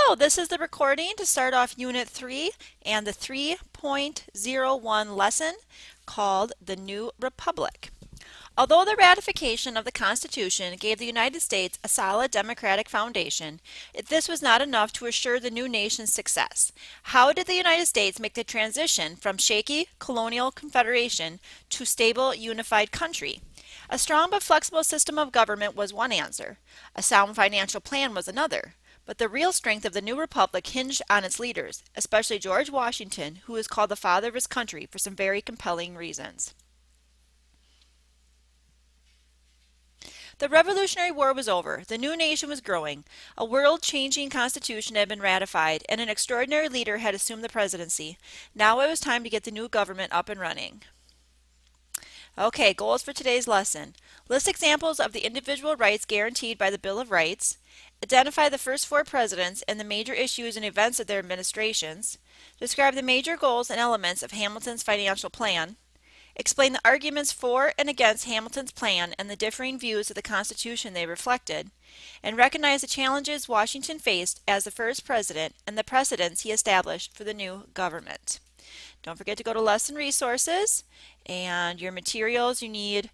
Hello, this is the recording to start off Unit 3 and the 3.01 lesson called The New Republic. Although the ratification of the Constitution gave the United States a solid democratic foundation, this was not enough to assure the new nation's success. How did the United States make the transition from shaky colonial confederation to stable unified country? A strong but flexible system of government was one answer. A sound financial plan was another. But the real strength of the new republic hinged on its leaders, especially George Washington, who is called the father of his country for some very compelling reasons. The Revolutionary War was over. The new nation was growing. A world-changing constitution had been ratified, and an extraordinary leader had assumed the presidency. Now it was time to get the new government up and running. Okay, goals for today's lesson. List examples of the individual rights guaranteed by the Bill of Rights. Identify the first four presidents and the major issues and events of their administrations. Describe the major goals and elements of Hamilton's financial plan. Explain the arguments for and against Hamilton's plan and the differing views of the Constitution they reflected. And recognize the challenges Washington faced as the first president and the precedents he established for the new government. Don't forget to go to lesson resources and your materials. You need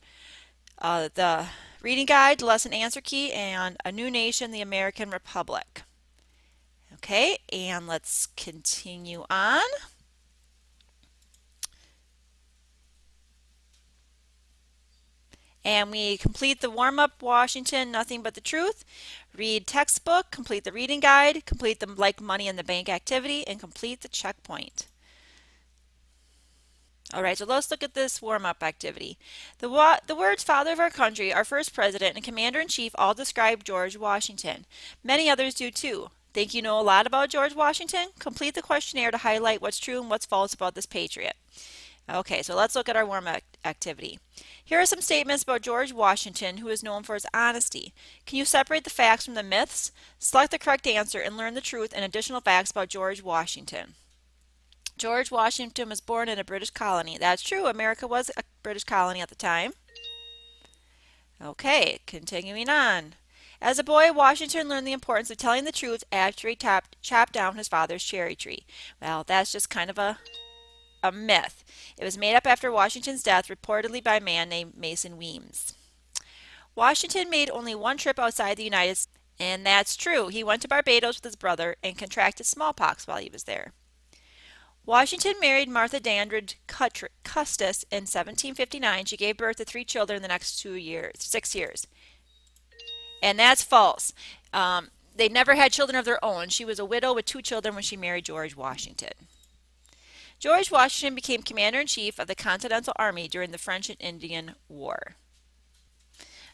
the reading guide, lesson answer key, and A New Nation, the American Republic. Okay, and let's continue on. And we complete the warm-up, Washington, Nothing But the Truth. Read textbook, complete the reading guide, complete the Like Money in the Bank activity, and complete the checkpoint. All right, so let's look at this warm-up activity. The words father of our country, our first president, and commander-in-chief all describe George Washington. Many others do too. Think you know a lot about George Washington? Complete the questionnaire to highlight what's true and what's false about this patriot. Okay, so let's look at our warm-up activity. Here are some statements about George Washington, who is known for his honesty. Can you separate the facts from the myths? Select the correct answer and learn the truth and additional facts about George Washington. George Washington was born in a British colony. That's true. America was a British colony at the time. Okay, continuing on. As a boy, Washington learned the importance of telling the truth after he chopped down his father's cherry tree. Well, that's just kind of a myth. It was made up after Washington's death, reportedly by a man named Mason Weems. Washington made only one trip outside the United States, and that's true. He went to Barbados with his brother and contracted smallpox while he was there. Washington married Martha Dandridge Custis in 1759. She gave birth to 3 children in the next 6 years. And that's false. They never had children of their own. She was a widow with 2 children when she married George Washington. George Washington became commander-in-chief of the Continental Army during the French and Indian War.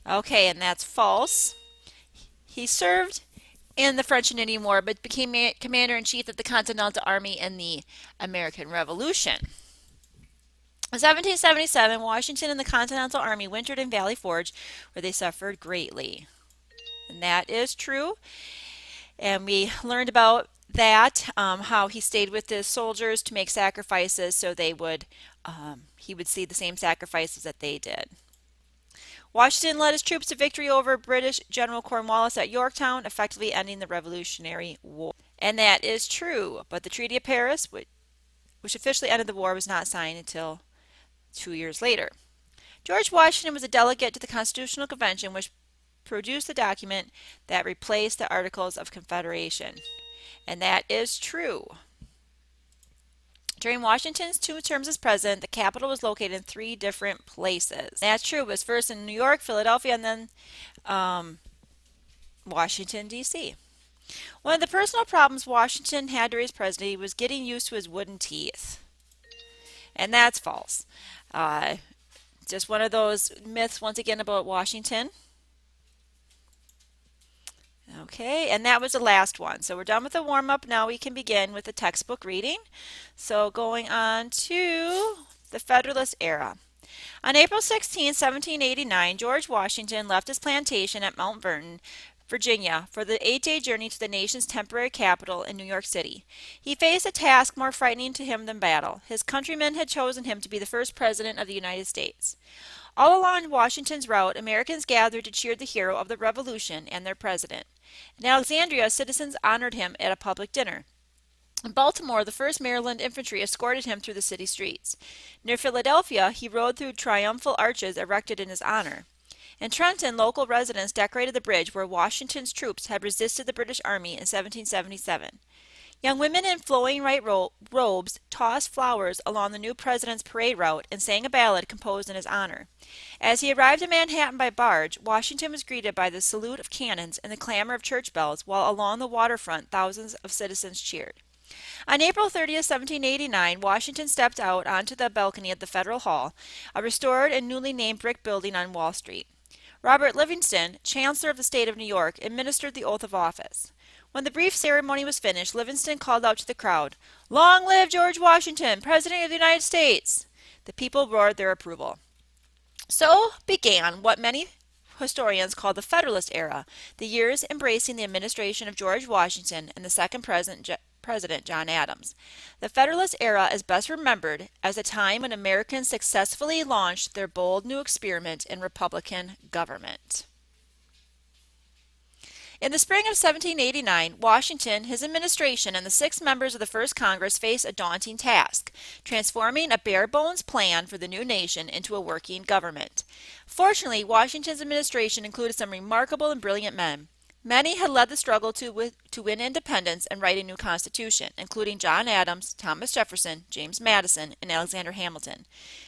Okay, and that's false. He served in the French and Indian War, but became commander-in-chief of the Continental Army in the American Revolution. In 1777, Washington and the Continental Army wintered in Valley Forge, where they suffered greatly. And that is true. And we learned about that, how he stayed with his soldiers to make sacrifices so he would see the same sacrifices that they did. Washington led his troops to victory over British General Cornwallis at Yorktown, effectively ending the Revolutionary War. And that is true, but the Treaty of Paris, which officially ended the war, was not signed until 2 years later. George Washington was a delegate to the Constitutional Convention, which produced the document that replaced the Articles of Confederation. And that is true. During Washington's 2 terms as president, the capital was located in 3 different places. That's true. It was first in New York, Philadelphia, and then Washington, D.C. One of the personal problems Washington had during his presidency was getting used to his wooden teeth. And that's false. Just one of those myths, once again, about Washington. Okay, and that was the last one. So we're done with the warm-up. Now we can begin with the textbook reading. So going on to the Federalist era. On April 16, 1789, George Washington left his plantation at Mount Vernon, Virginia, for the 8-day journey to the nation's temporary capital in New York City. He faced a task more frightening to him than battle. His countrymen had chosen him to be the first president of the United States. All along Washington's route, Americans gathered to cheer the hero of the Revolution and their president. In Alexandria, citizens honored him at a public dinner. In Baltimore, the 1st Maryland Infantry escorted him through the city streets. Near Philadelphia, he rode through triumphal arches erected in his honor. In Trenton, local residents decorated the bridge where Washington's troops had resisted the British Army in 1777. Young women in flowing white robes tossed flowers along the new president's parade route and sang a ballad composed in his honor. As he arrived in Manhattan by barge, Washington was greeted by the salute of cannons and the clamor of church bells, while along the waterfront thousands of citizens cheered. On April 30th, 1789, Washington stepped out onto the balcony of the Federal Hall, a restored and newly named brick building on Wall Street. Robert Livingston, Chancellor of the State of New York, administered the oath of office. When the brief ceremony was finished, Livingston called out to the crowd, "Long live George Washington, President of the United States!" The people roared their approval. So began what many historians call the Federalist era, the years embracing the administration of George Washington and the second President John Adams. The Federalist era is best remembered as a time when Americans successfully launched their bold new experiment in Republican government. In the spring of 1789, Washington, his administration, and the 6 members of the First Congress faced a daunting task, transforming a bare-bones plan for the new nation into a working government. Fortunately, Washington's administration included some remarkable and brilliant men. Many had led the struggle to win independence and write a new constitution, including John Adams, Thomas Jefferson, James Madison, and Alexander Hamilton.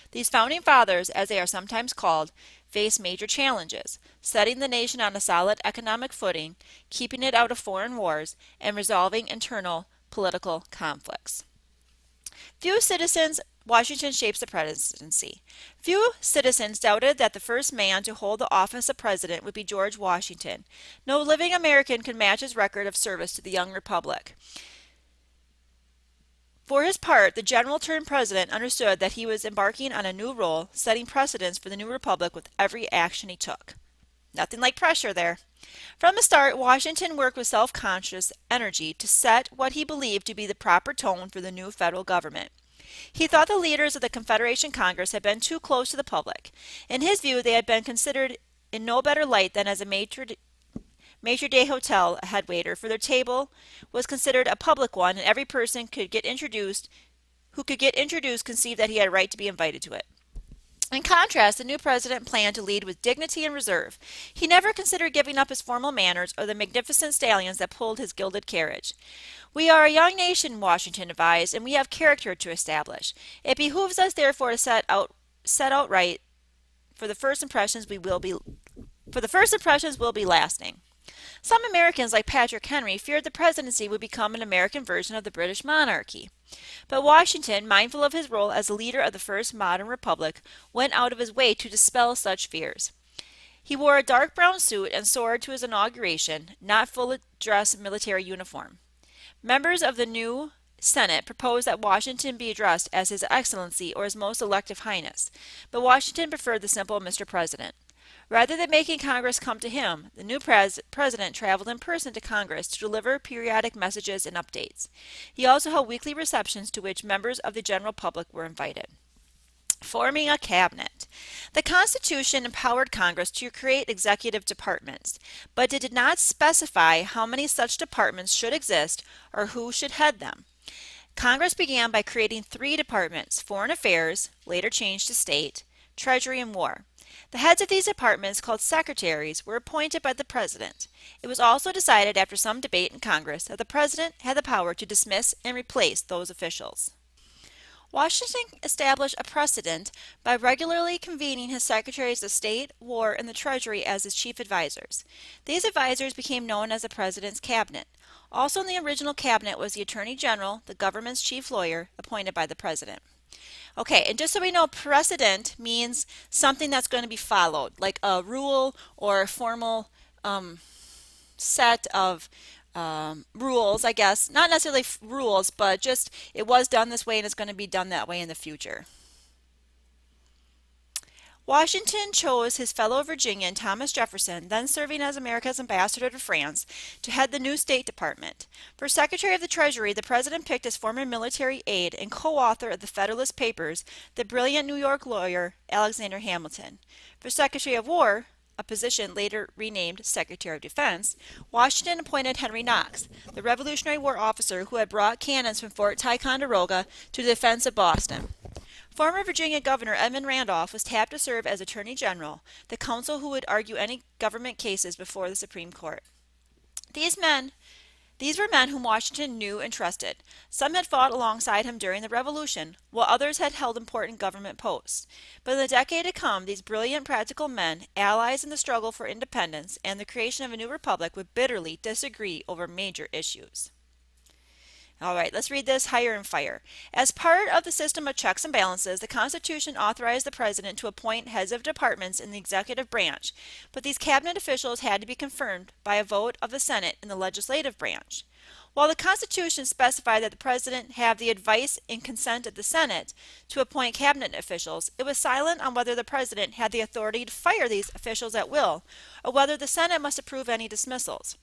These founding fathers, as they are sometimes called, faced major challenges, setting the nation on a solid economic footing, keeping it out of foreign wars, and resolving internal political conflicts. Washington shapes the presidency. Few citizens doubted that the first man to hold the office of president would be George Washington. No living American could match his record of service to the young republic. For his part, the general turned president understood that he was embarking on a new role, setting precedents for the new republic with every action he took. Nothing like pressure there. From the start, Washington worked with self-conscious energy to set what he believed to be the proper tone for the new federal government. He thought the leaders of the Confederation Congress had been too close to the public. In his view, they had been considered in no better light than as a maitre d' hotel head waiter, for their table was considered a public one, and every person who could get introduced conceived that he had a right to be invited to it. In contrast, the new president planned to lead with dignity and reserve. He never considered giving up his formal manners or the magnificent stallions that pulled his gilded carriage. "We are a young nation," Washington advised, "and we have character to establish. It behooves us therefore to set out right, for the first impressions will be lasting." Some Americans, like Patrick Henry, feared the presidency would become an American version of the British monarchy. But Washington, mindful of his role as the leader of the first modern republic, went out of his way to dispel such fears. He wore a dark brown suit and sword to his inauguration, not full-dress military uniform. Members of the new Senate proposed that Washington be addressed as His Excellency or His Most Elective Highness, but Washington preferred the simple Mr. President. Rather than making Congress come to him, the new president traveled in person to Congress to deliver periodic messages and updates. He also held weekly receptions to which members of the general public were invited. Forming a cabinet. The Constitution empowered Congress to create executive departments, but it did not specify how many such departments should exist or who should head them. Congress began by creating 3 departments: Foreign Affairs, later changed to State, Treasury, and War. The heads of these departments, called secretaries, were appointed by the president. It was also decided after some debate in Congress that the president had the power to dismiss and replace those officials. Washington established a precedent by regularly convening his secretaries of state, war, and the treasury as his chief advisors. These advisors became known as the president's cabinet. Also in the original cabinet was the attorney general, the government's chief lawyer, appointed by the president. Okay, and just so we know, precedent means something that's going to be followed, like a rule or a formal set of rules, I guess. Not necessarily rules, but just it was done this way and it's going to be done that way in the future. Washington chose his fellow Virginian Thomas Jefferson, then serving as America's ambassador to France, to head the new State Department. For Secretary of the Treasury, the President picked his former military aide and co-author of the Federalist Papers, the brilliant New York lawyer Alexander Hamilton. For Secretary of War, a position later renamed Secretary of Defense, Washington appointed Henry Knox, the Revolutionary War officer who had brought cannons from Fort Ticonderoga to the defense of Boston. Former Virginia Governor Edmund Randolph was tapped to serve as Attorney General, the counsel who would argue any government cases before the Supreme Court. These were men whom Washington knew and trusted. Some had fought alongside him during the Revolution, while others had held important government posts. But in the decade to come, these brilliant practical men, allies in the struggle for independence and the creation of a new republic, would bitterly disagree over major issues. All right, let's read this hire and fire. As part of the system of checks and balances, the Constitution authorized the President to appoint heads of departments in the executive branch, but these cabinet officials had to be confirmed by a vote of the Senate in the legislative branch. While the Constitution specified that the President have the advice and consent of the Senate to appoint cabinet officials, it was silent on whether the President had the authority to fire these officials at will, or whether the Senate must approve any dismissals.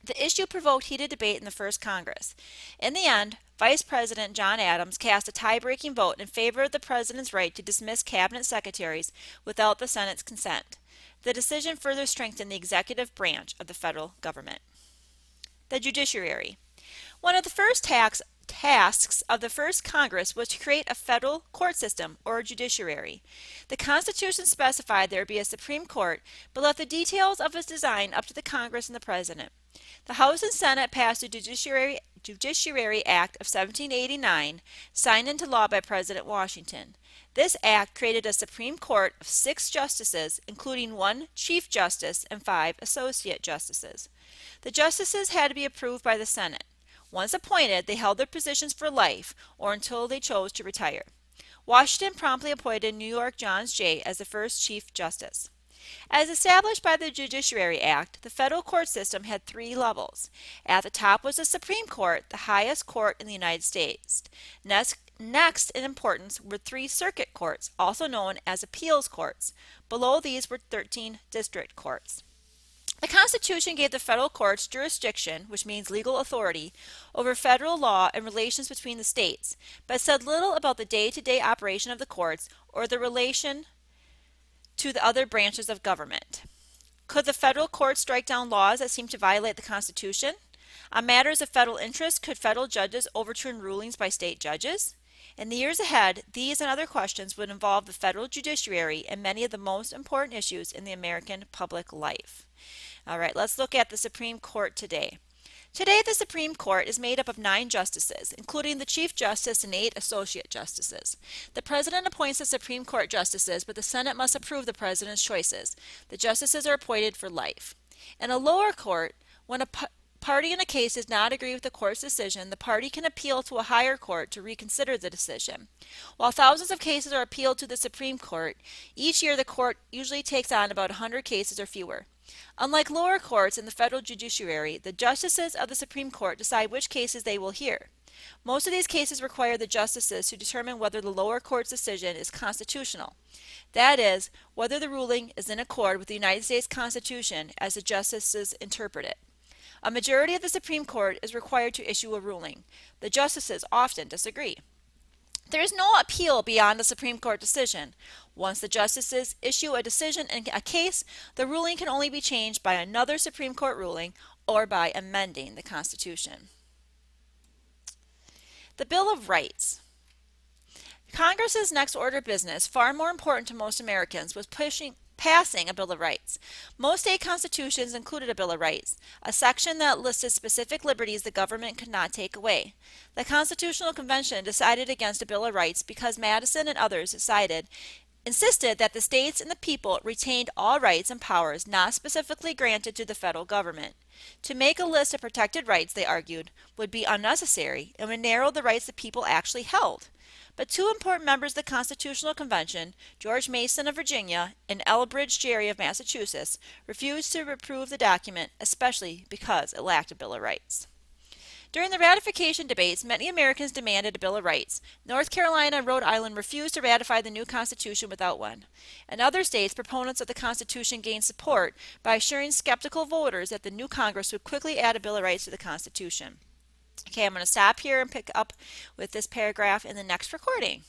The issue provoked heated debate in the first Congress. In the end, Vice President John Adams cast a tie-breaking vote in favor of the President's right to dismiss cabinet secretaries without the Senate's consent. The decision further strengthened the executive branch of the federal government. The judiciary. One of the first tasks of the first Congress was to create a federal court system, or a judiciary. The Constitution specified there be a Supreme Court, but left the details of its design up to the Congress and the President. The House and Senate passed the Judiciary Act of 1789, signed into law by President Washington. This act created a Supreme Court of 6 justices, including 1 Chief Justice and 5 Associate Justices. The justices had to be approved by the Senate. Once appointed, they held their positions for life or until they chose to retire. Washington promptly appointed New York John Jay as the first Chief Justice. As established by the Judiciary Act, the federal court system had 3 levels. At the top was the Supreme Court, the highest court in the United States. Next in importance were 3 circuit courts, also known as appeals courts. Below these were 13 district courts. The Constitution gave the federal courts jurisdiction, which means legal authority, over federal law and relations between the states, but said little about the day-to-day operation of the courts or the relation to the other branches of government. Could the federal courts strike down laws that seemed to violate the Constitution? On matters of federal interest, could federal judges overturn rulings by state judges? In the years ahead, these and other questions would involve the federal judiciary and many of the most important issues in the American public life. All right, let's look at the Supreme Court today. Today, the Supreme Court is made up of 9 justices, including the Chief Justice and 8 Associate Justices. The President appoints the Supreme Court justices, but the Senate must approve the President's choices. The justices are appointed for life. In a lower court, when a party in a case does not agree with the court's decision, the party can appeal to a higher court to reconsider the decision. While thousands of cases are appealed to the Supreme Court, each year the court usually takes on about 100 cases or fewer. Unlike lower courts in the federal judiciary, the justices of the Supreme Court decide which cases they will hear. Most of these cases require the justices to determine whether the lower court's decision is constitutional. That is, whether the ruling is in accord with the United States Constitution as the justices interpret it. A majority of the Supreme Court is required to issue a ruling. The justices often disagree. There is no appeal beyond the Supreme Court decision. Once the justices issue a decision in a case, the ruling can only be changed by another Supreme Court ruling or by amending the Constitution. The Bill of Rights. Congress's next order of business, far more important to most Americans, was passing a Bill of Rights. Most state constitutions included a Bill of Rights, a section that listed specific liberties the government could not take away. The Constitutional Convention decided against a Bill of Rights because Madison and others insisted that the states and the people retained all rights and powers not specifically granted to the federal government. To make a list of protected rights, they argued, would be unnecessary and would narrow the rights the people actually held. But 2 important members of the Constitutional Convention, George Mason of Virginia and Elbridge Gerry of Massachusetts, refused to approve the document, especially because it lacked a Bill of Rights. During the ratification debates, many Americans demanded a Bill of Rights. North Carolina and Rhode Island refused to ratify the new Constitution without one. In other states, proponents of the Constitution gained support by assuring skeptical voters that the new Congress would quickly add a Bill of Rights to the Constitution. Okay, I'm going to stop here and pick up with this paragraph in the next recording.